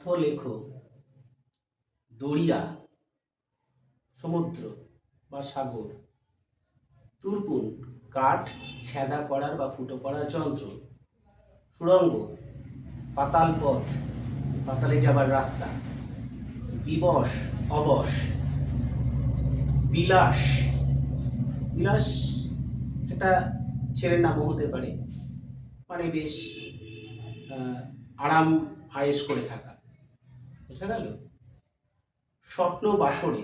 অর্থ লেখো। দরিয়া, সমুদ্র বা সাগর। তুরপুন, কাঠ ছেঁদা করার বা ফুটো করার যন্ত্র। সুড়ঙ্গ, পাতাল পথ, পাতালে যাবার রাস্তা। বিবশ, অবশ। বিলাস, বিলাস একটা ছেলের নামও হতে পারে, মানে বেশ আরাম আয়েশ করে থাকা। বোঝা গেল? স্বপ্ন বাসরে,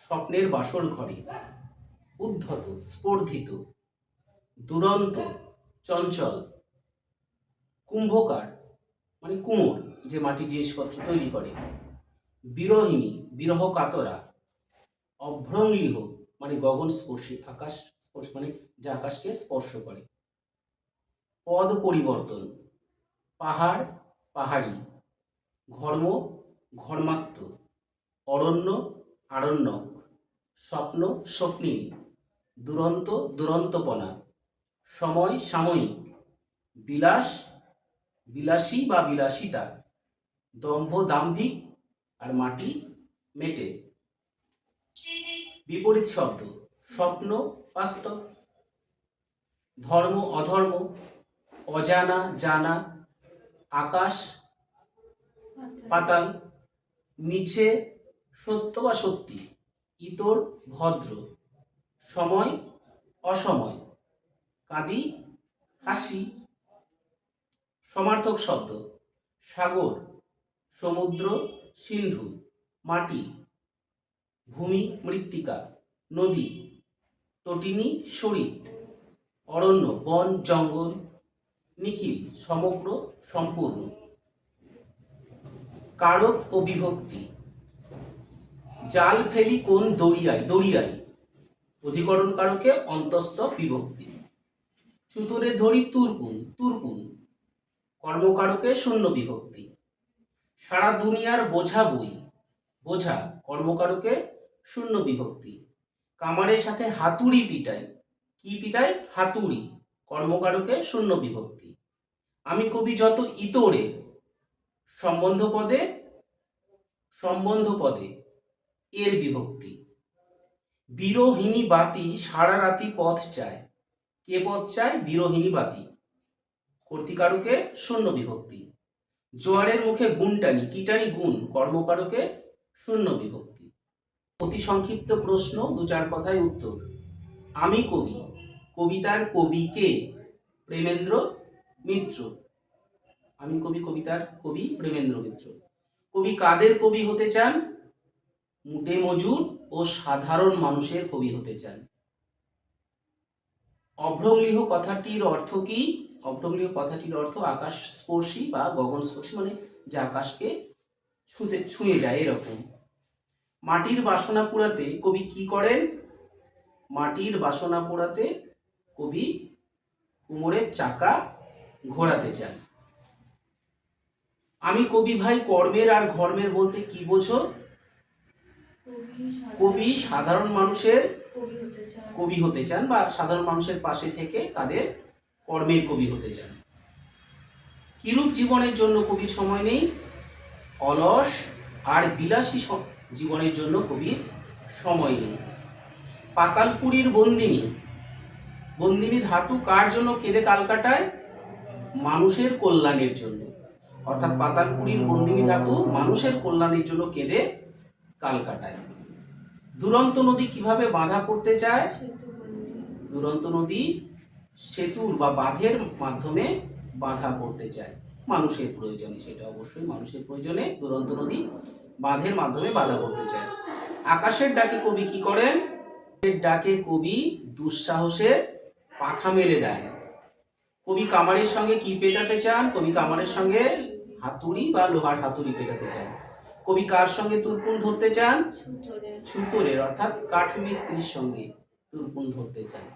স্বপ্নের বাসর ঘরে। উদ্ধত, স্পর্ধিত। দুরন্ত, চঞ্চল। কুম্ভকার মানে কুমোর, যে মাটির জিনিসপত্র তৈরি করে। বিরহিণী, বিরহ কাতরা। অভ্রংলিহ মানে গগনস্পর্শী, আকাশ স্পর্শ মানে যা আকাশকে স্পর্শ করে। পদ পরিবর্তন, পাহাড়, পাহাড়ি। ঘর্ম, ঘর্মাক্ত। অরণ্য, আরণ্যক। স্বপ্ন, স্বপ্নী। দুরন্ত, দুরন্তপনা। সময়, সাময়িক। বিলাস, বিলাসী বা বিলাসিতা। দম্ভ, দাম্ভিক। আর মাটি, মেটে। বিপরীত শব্দ, স্বপ্ন, বাস্তব। ধর্ম, অধর্ম। অজানা, জানা। আকাশ, পাতাল। মিছে, সত্য বা সত্যি। ইতর, ভদ্র। সময়, অসময়। কাঁদি, হাসি। সমার্থক শব্দ, সাগর, সমুদ্র, সিন্ধু। মাটি, ভূমি, মৃত্তিকা। নদী, তটিনী, সরিত। অরণ্য, বন, জঙ্গল। নিখিল, সমগ্র, সম্পূর্ণ। কারক ও বিভক্তি, জাল ফেলি কোন দরিয়ায়, দরিয়ায়। অধিকরণ কারকে অন্তস্থ বিভক্তি। ছুতরে ধরি তুরপুন, তুরপুন। কর্মকারকে শূন্য বিভক্তি। সারা দুনিয়ার বোঝা বই, বোঝা। কর্মকারকে শূন্য বিভক্তি। কামারের সাথে হাতুড়ি পিটাই, কি পিটাই? হাতুড়ি। কর্মকারকে শূন্য বিভক্তি। আমি কবি যত ইতরে, সম্বন্ধ পদে, সম্বন্ধ পদে এর বিভক্তি। বিরোহিণী বাতি সারা রাতি পথ চায়, কে পথ চায়? বিরোহিণী বাতি। কর্তিকারকে শূন্য বিভক্তি। জোয়ারের মুখে গুণ টানি, কি টানি? গুণ। কর্মকারকে শূন্য বিভক্তি। অতি সংক্ষিপ্ত প্রশ্ন, দু চার কথায় উত্তর। আমি কবি, কবিতার কবি কে? প্রেমেন্দ্র মিত্র। আমি কবি, কবিতার কবি প্রেমেন্দ্র মিত্র। কবি কাদের কবি হতে চান? মুটে মজুর ও সাধারণ মানুষের কবি হতে চান। অভ্রংলিহ কথাটির অর্থ কি? অভ্রংলিহ কথাটির অর্থ আকাশ স্পর্শী বা গগন স্পর্শী, মানে যা আকাশকে ছুঁয়ে যায় এরকম। মাটির বাসনা পোড়াতে কবি কি করেন? মাটির বাসনা পোড়াতে কবি কুমোরের চাকা ঘোরাতে চান। আমি কবি ভাই কর্মের আর ঘর্মের বলতে কি বোঝো? কবি সাধারণ মানুষের কবি হতে চান বা সাধারণ মানুষের পাশে থেকে তাদের কর্মের কবি হতে চান। কিরূপ জীবনের জন্য কবির সময় নেই? অলস আর বিলাসী জীবনের জন্য কবির সময় নেই। পাতালপুরীর বন্দিনী, বন্দিনী ধাতু কার জন্য কেঁদে কাল কাটায়? মানুষের কল্যাণের জন্য। অর্থাৎ পাতালপুরীর বন্দিনী ধাতু মানুষের কল্যাণের জন্য কেঁদে কাল কাটায়। দুরন্ত নদী কিভাবে বাঁধা পড়তে চায়? দুরন্ত নদী সেতুর বা বাঁধের মাধ্যমে বাঁধা পড়তে চায়, মানুষের প্রয়োজনে। সেটা অবশ্যই মানুষের প্রয়োজনে দুরন্ত নদী বাঁধের মাধ্যমে বাঁধা পড়তে চায়। আকাশের ডাকে কবি কি করেন? ডাকে কবি দুঃসাহসের পাখা মেলে দেন। কবি কামারের সঙ্গে কি পেটাতে চান? কবি কামারের সঙ্গে হাতুড়ি বা লোহার হাতুড়ি পেটাতে চান। কবি কার সঙ্গে তুরপুন ধরতে চান? ছুতরের অর্থাৎ কাঠ মিস্ত্রির সঙ্গে তুরপুন ধরতে চান।